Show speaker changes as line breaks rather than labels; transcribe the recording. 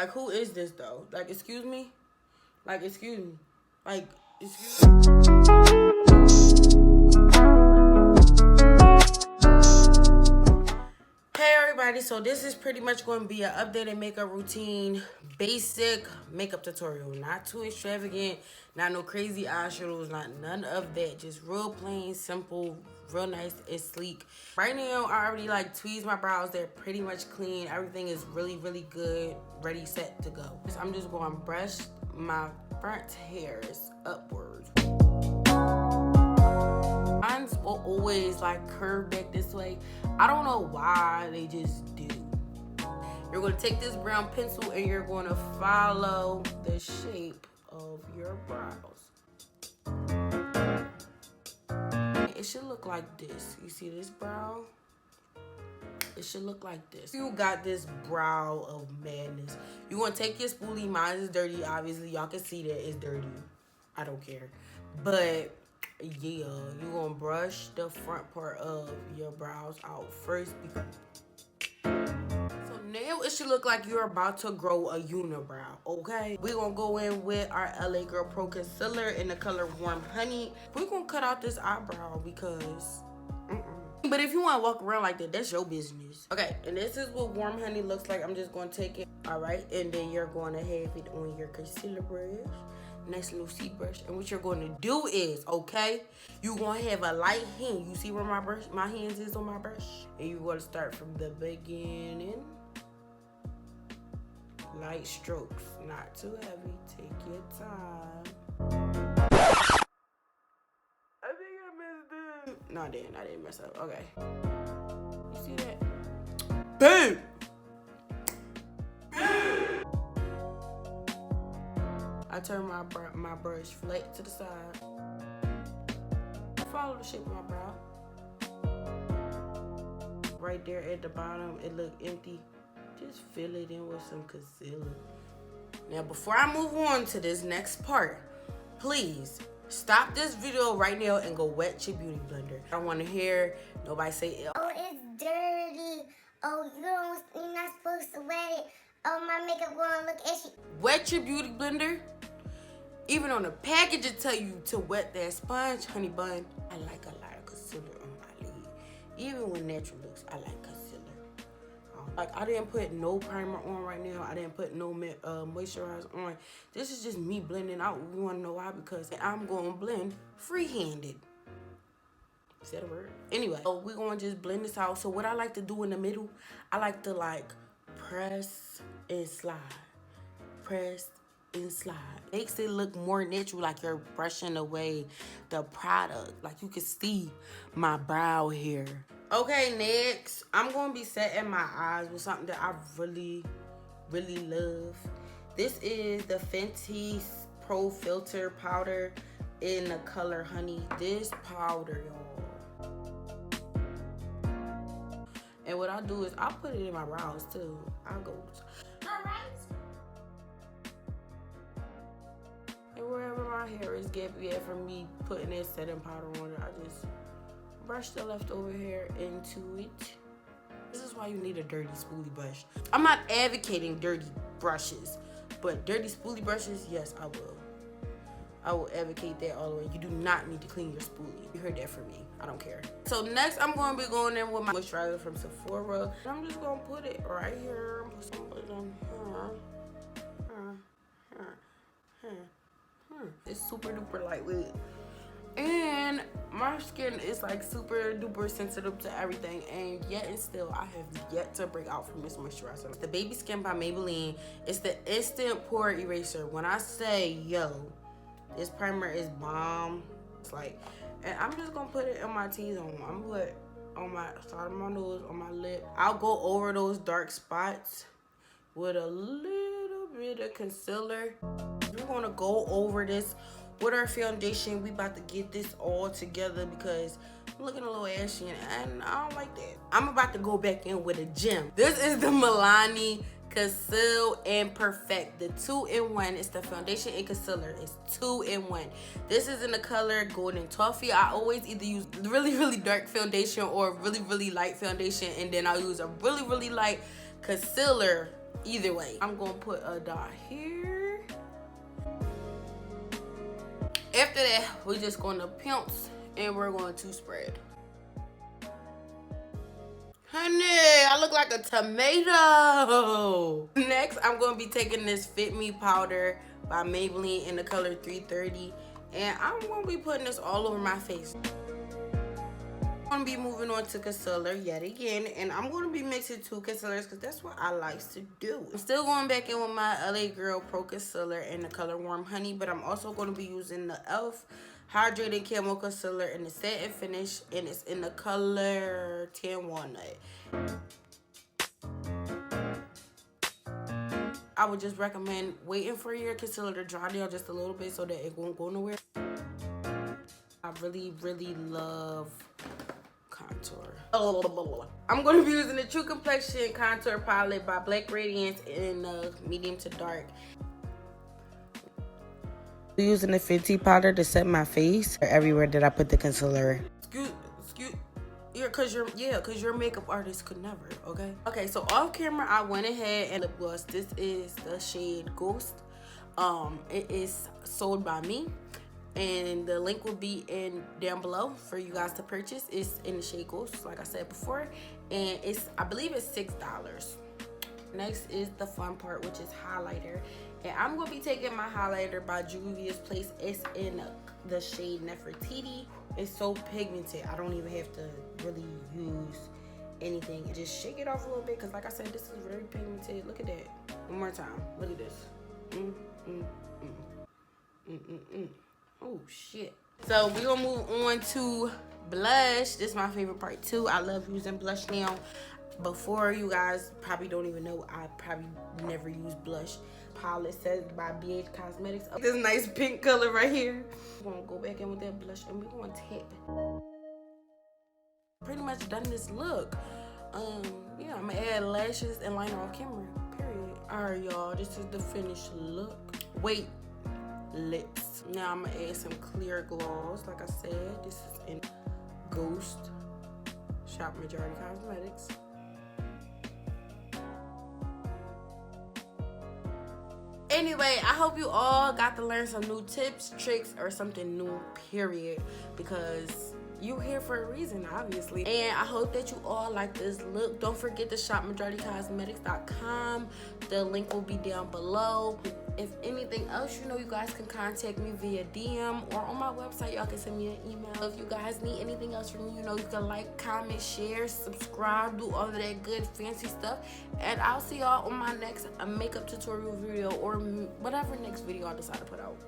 Like, who is this, though? Like, excuse me? Like, excuse me. Like, excuse me. Hey, everybody. So, this is pretty much going to be an updated makeup routine. Basic makeup tutorial. Not too extravagant. Not no crazy eyeshadows. Not none of that. Just real plain, simple, real nice and sleek. Right now, I already like tweezed my brows. They're pretty much clean. Everything is really, really good. Ready, set to go. So I'm just going to brush my front hairs upwards. Mine will always like curve back this way. I don't know why, they just do. You're going to take this brown pencil and you're going to follow the shape of your brows. It should look like this. You see this brow? It should look like this. You got this brow of madness. You're going to take your spoolie. Mine is dirty, obviously. Y'all can see that it's dirty. I don't care. But, yeah, you're going to brush the front part of your brows out first. So now it should look like you're about to grow a unibrow, okay? We're going to go in with our LA Girl Pro Concealer in the color Warm Honey. We're going to cut out this eyebrow because... But if you want to walk around like that, that's your business. Okay, and this is what Warm Honey looks like. I'm just going to take it, all right? And then you're going to have it on your concealer brush. Nice little seed brush. And what you're going to do is, okay, you're going to have a light hand. You see where my hands is on my brush? And you're going to start from the beginning. Light strokes, not too heavy. Take your time. No, I didn't mess up. Okay. You see that? Boom! I turn my brush flat to the side. Follow the shape of my brow. Right there at the bottom, it look empty. Just fill it in with some concealer. Now, before I move on to this next part, please stop this video right now and go wet your beauty blender. I don't want to hear nobody say,
oh, it's dirty. Oh, you're not supposed to wet it. Oh, my makeup gonna look ashy.
Wet your beauty blender. Even on the package, it tell you to wet that sponge, honey bun. I like a lot of concealer on my lid. Even with natural looks, I like concealer. Like, I didn't put no primer on right now. I didn't put no moisturizer on. This is just me blending out. You want to know why? Because I'm going to blend free-handed. Is that a word? Anyway, so we're going to just blend this out. So what I like to do in the middle, I like to, like, press and slide. Press and slide. Makes it look more natural, like you're brushing away the product. Like, you can see my brow hair. Okay, next, I'm going to be setting my eyes with something that I really, really love. This is the Fenty Pro Filter Powder in the color Honey. This powder, y'all. And what I do is I put it in my brows, too. I go, alright. And wherever my hair is gappy at from me putting that setting powder on it, I just brush the leftover hair into it. This is why you need a dirty spoolie brush. I'm not advocating dirty brushes, but dirty spoolie brushes, yes, I will. I will advocate that all the way. You do not need to clean your spoolie. You heard that from me. I don't care. So next, I'm going to be going in with my moisturizer from Sephora. I'm just going to put it right here. Put some of it on here. It's super duper lightweight. And my skin is like super duper sensitive to everything, and yet and still I have yet to break out from this moisturizer. It's the Baby Skin by Maybelline. It's the instant pore eraser. When I say, yo, this primer is bomb, it's like, and I'm just gonna put it on my T-zone. I'm gonna put on my side of my nose, on my lip. I'll go over those dark spots with a little bit of concealer. We're gonna go over this with our foundation. We about to get this all together because I'm looking a little ashy and I don't like that. I'm about to go back in with a gem. This is the Milani Conceal and Perfect, the 2-in-1. It's the foundation and concealer. It's 2-in-1. This is in the color Golden Toffee. I always either use really, really dark foundation or really, really light foundation, and then I'll use a really, really light concealer Either way, I'm gonna put a dot here. After that, we're just gonna pounce and we're going to spread. Honey, I look like a tomato. Next, I'm gonna be taking this Fit Me powder by Maybelline in the color 330, and I'm gonna be putting this all over my face. I'm gonna be moving on to concealer yet again, and I'm gonna be mixing 2 concealers because that's what I like to do. I'm still going back in with my LA Girl Pro Concealer in the color Warm Honey, but I'm also gonna be using the e.l.f. Hydrating Camo Concealer in the satin finish, and it's in the color Tan Walnut. I would just recommend waiting for your concealer to dry down just a little bit so that it won't go nowhere. I really, really love contour. I'm going to be using the True Complexion Contour Palette by Black Radiance in medium to dark. Using the Fenty powder to set my face everywhere that I put the concealer. Yeah, cause your makeup artist could never, okay? Okay, so off camera, I went ahead and lip gloss. This is the shade Ghost. It is sold by me, and the link will be down below for you guys to purchase. It's in the shade Ghost, like I said before, and I believe it's $6. Next is the fun part, which is highlighter, and I'm gonna be taking my highlighter by Juvia's Place. It's in the shade Nefertiti. It's so pigmented, I don't even have to really use anything. Just shake it off a little bit, because like I said, this is very pigmented. Look at that. One more time. Look at this. Oh, shit. So we're going to move on to blush. This is my favorite part, too. I love using blush now. Before, you guys probably don't even know, I probably never use blush. Palette says by BH Cosmetics. This nice pink color right here. We're gonna go back in with that blush and we're gonna tap. Pretty much done this look. Yeah, I'm gonna add lashes and liner off camera, period. Alright, y'all, this is the finished look. Wait, lips. Now I'm gonna add some clear gloss. Like I said, this is in Ghost Shop Majority Cosmetics. Anyway, I hope you all got to learn some new tips, tricks, or something new, period. Because you're here for a reason, obviously. And I hope that you all like this look. Don't forget to shop MajorityCosmetics.com. The link will be down below. If anything else, you know, you guys can contact me via DM or on my website. Y'all can send me an email. If you guys need anything else from me, you know, you can like, comment, share, subscribe, do all of that good fancy stuff. And I'll see y'all on my next makeup tutorial video or whatever next video I decide to put out.